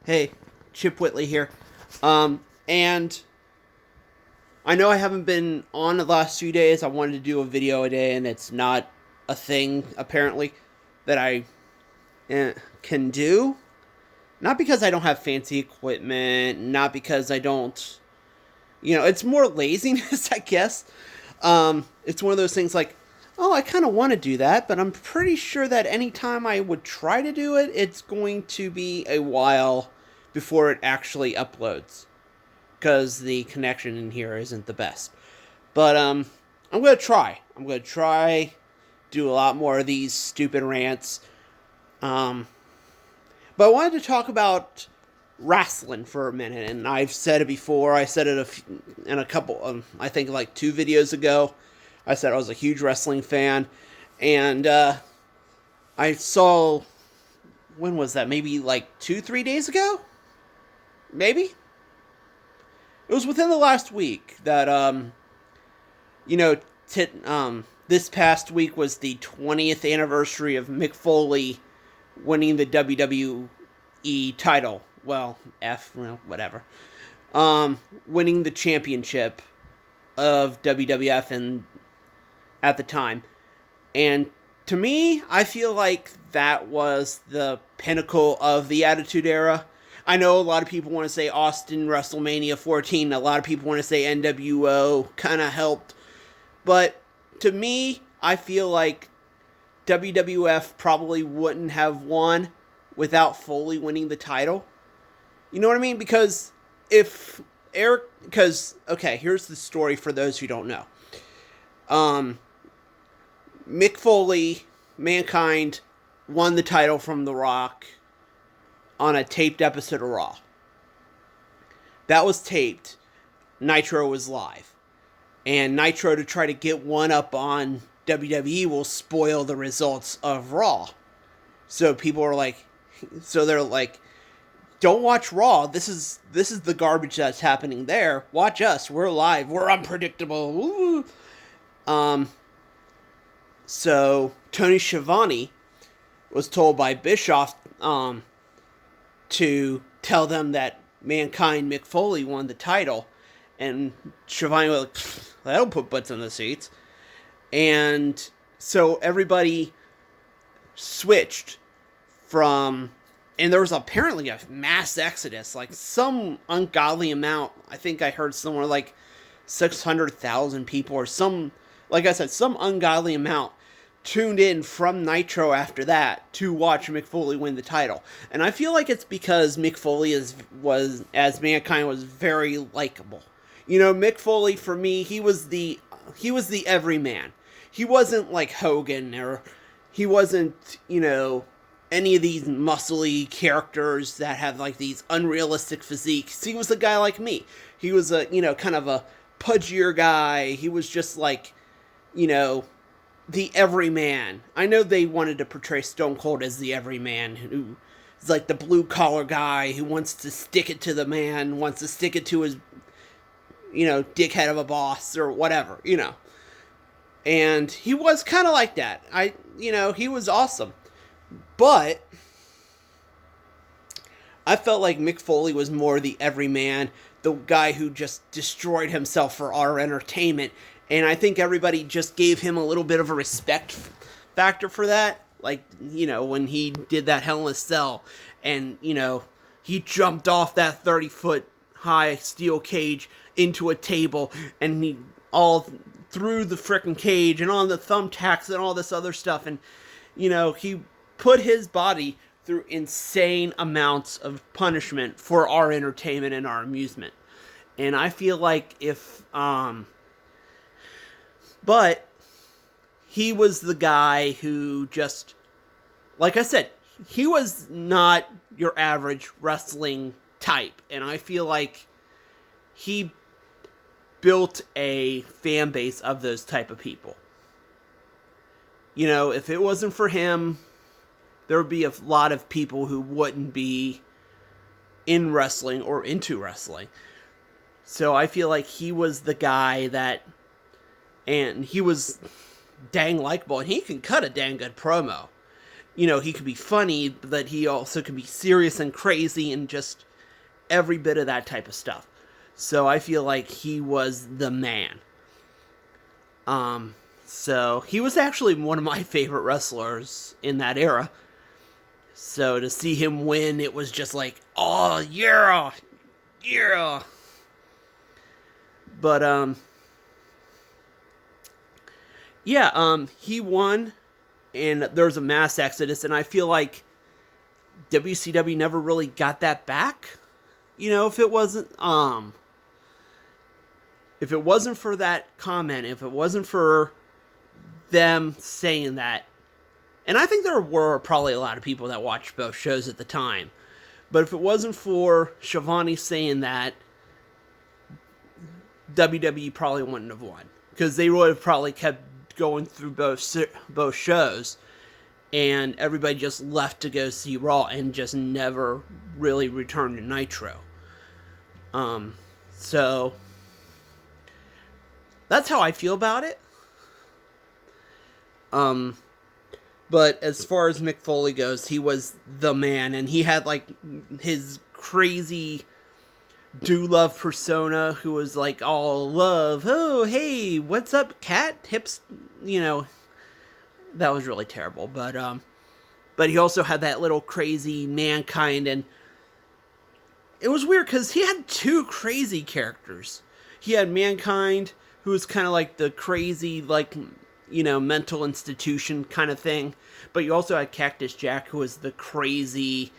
Hey, Chip Whitley here. And I know I haven't been on the last few days. I wanted to do a video a day, and it's not a thing, apparently, that I can do. Not because I don't have fancy equipment, not because I don't. It's more laziness, I guess. It's one of those things like, oh, I kind of want to do that, but I'm pretty sure that anytime I would try to do it, it's going to be a while before it actually uploads. Because the connection in here isn't the best. But, I'm going to try. I'm going to try, do a lot more of these stupid rants. But I wanted to talk about wrestling for a minute, and I've said it before. I said it in a couple, I think like 2 videos ago. I said I was a huge wrestling fan, and I saw, when was that? Maybe like 2-3 days ago? Maybe? It was within the last week that, this past week was the 20th anniversary of Mick Foley winning the WWE title. Well, whatever. Winning the championship of WWF and at the time. And to me, I feel like that was the pinnacle of the Attitude Era. I know a lot of people want to say Austin WrestleMania 14. A lot of people want to say NWO kind of helped. But to me, I feel like WWF probably wouldn't have won without Foley winning the title. You know what I mean? Because here's the story for those who don't know. Mick Foley, Mankind, won the title from The Rock on a taped episode of Raw. That was taped. Nitro was live. And Nitro, to try to get one up on WWE, will spoil the results of Raw. So they're like, don't watch Raw. This is the garbage that's happening there. Watch us. We're live. We're unpredictable. Woo. So Tony Schiavone was told by Bischoff to tell them that Mankind, Mick Foley, won the title. And Schiavone was like, that'll put butts in the seats. And so everybody switched from, and there was apparently a mass exodus, like some ungodly amount. I think I heard somewhere like 600,000 people or some, like I said, some ungodly amount tuned in from Nitro after that to watch Mick Foley win the title. And I feel like it's because Mick Foley was as Mankind was very likable. Mick Foley, for me, he was the everyman. He wasn't like Hogan, or he wasn't, any of these muscly characters that have like these unrealistic physiques. He was a guy like me. He was a, kind of a pudgier guy. He was just like, the everyman. I know they wanted to portray Stone Cold as the everyman, who is like the blue collar guy who wants to stick it to the man, wants to stick it to his, dickhead of a boss or whatever, And he was kind of like that. He was awesome. But I felt like Mick Foley was more the everyman, the guy who just destroyed himself for our entertainment. And I think everybody just gave him a little bit of a respect factor for that. Like, when he did that Hell in a Cell and, he jumped off that 30-foot high steel cage into a table and he all through the frickin' cage and on the thumbtacks and all this other stuff. And, he put his body through insane amounts of punishment for our entertainment and our amusement. And I feel like but he was the guy who just, like I said, he was not your average wrestling type. And I feel like he built a fan base of those type of people. If it wasn't for him, there would be a lot of people who wouldn't be in wrestling or into wrestling. So I feel like he was the guy that, and he was dang likable, and he can cut a dang good promo. he could be funny, but that he also could be serious and crazy and just every bit of that type of stuff. So I feel like he was the man. So he was actually one of my favorite wrestlers in that era. So to see him win, it was just like, oh, yeah, yeah. But, yeah, he won, and there was a mass exodus, and I feel like WCW never really got that back. If it wasn't for that comment, if it wasn't for them saying that, and I think there were probably a lot of people that watched both shows at the time, but if it wasn't for Schiavone saying that, WWE probably wouldn't have won, because they would have probably kept going through both shows, and everybody just left to go see Raw and just never really returned to Nitro. So that's how I feel about it. But as far as Mick Foley goes, he was the man, and he had like his crazy do-love persona who was like all love. Oh, hey, what's up, cat? Hips, that was really terrible. But he also had that little crazy Mankind, and it was weird because he had two crazy characters. He had Mankind, who was kind of like the crazy, like, mental institution kind of thing. But you also had Cactus Jack, who was the crazy,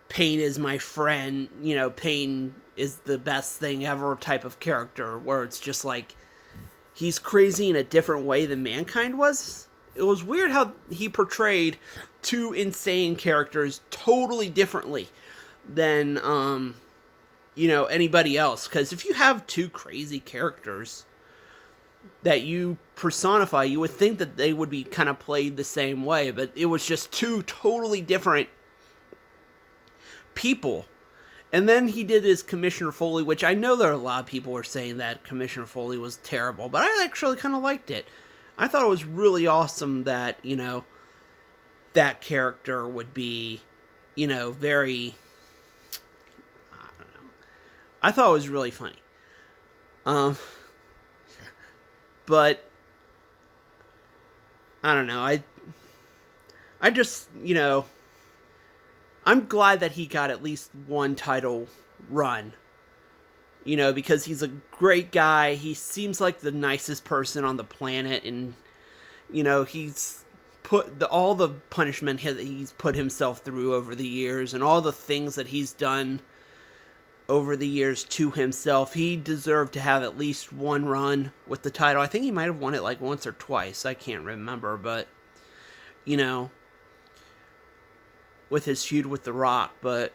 pain is my friend, pain is the best thing ever type of character, where it's just like, he's crazy in a different way than Mankind was. It was weird how he portrayed two insane characters totally differently than, anybody else. Because if you have two crazy characters that you personify, you would think that they would be kind of played the same way, but it was just two totally different people. And then he did his Commissioner Foley, which I know there are a lot of people were saying that Commissioner Foley was terrible, but I actually kind of liked it. I thought it was really awesome that, that character would be, very, I don't know. I thought it was really funny. But I don't know. I just, I'm glad that he got at least one title run. Because he's a great guy. He seems like the nicest person on the planet, and he's put all the punishment he's put himself through over the years, and all the things that he's done over the years to himself. He deserved to have at least one run with the title. I think he might have won it like once or twice. I can't remember, but with his feud with The Rock. But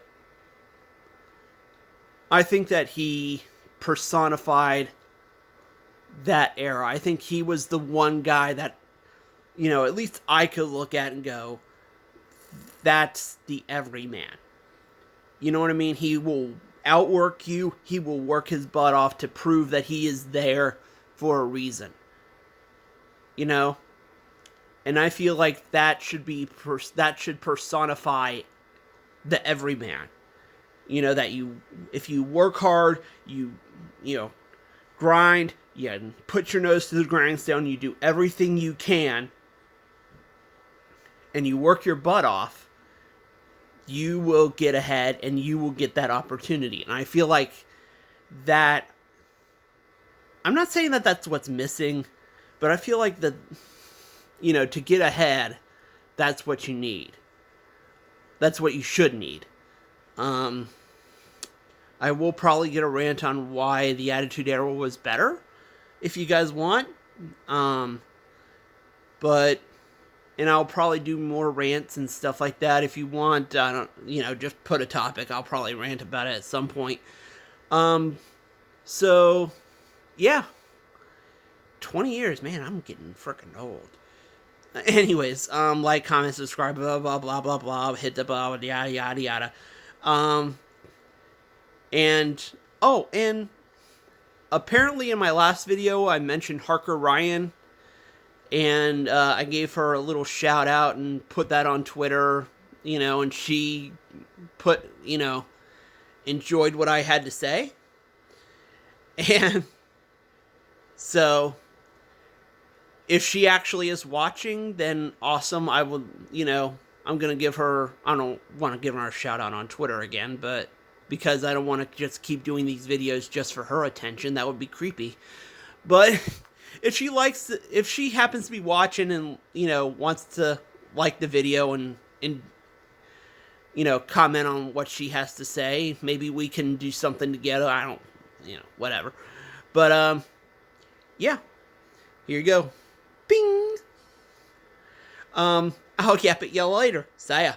I think that he personified that era. I think he was the one guy that, at least I could look at and go, that's the everyman. You know what I mean? He will outwork you. He will work his butt off to prove that he is there for a reason. And I feel like that should personify the everyman. That if you work hard, you grind, you put your nose to the grindstone, you do everything you can, and you work your butt off, you will get ahead and you will get that opportunity. And I feel like that, I'm not saying that that's what's missing, but I feel like that, to get ahead, that's what you need. That's what you should need. I will probably get a rant on why the Attitude Era was better, if you guys want. But, and I'll probably do more rants and stuff like that. If you want, just put a topic. I'll probably rant about it at some point. So, yeah. 20 years, man, I'm getting freaking old. Anyways, like, comment, subscribe, blah, blah, blah, blah, blah, hit the blah, yada, yada, yada. And apparently in my last video, I mentioned Harker Ryan, And I gave her a little shout out and put that on Twitter, and she put, enjoyed what I had to say. And so if she actually is watching, then awesome. I will, I'm going to give her, I don't want to give her a shout out on Twitter again, but because I don't want to just keep doing these videos just for her attention, that would be creepy. But if she happens to be watching and, wants to like the video and comment on what she has to say, maybe we can do something together. I don't, whatever. But, yeah, here you go. Bing! I'll yap at you later. See ya.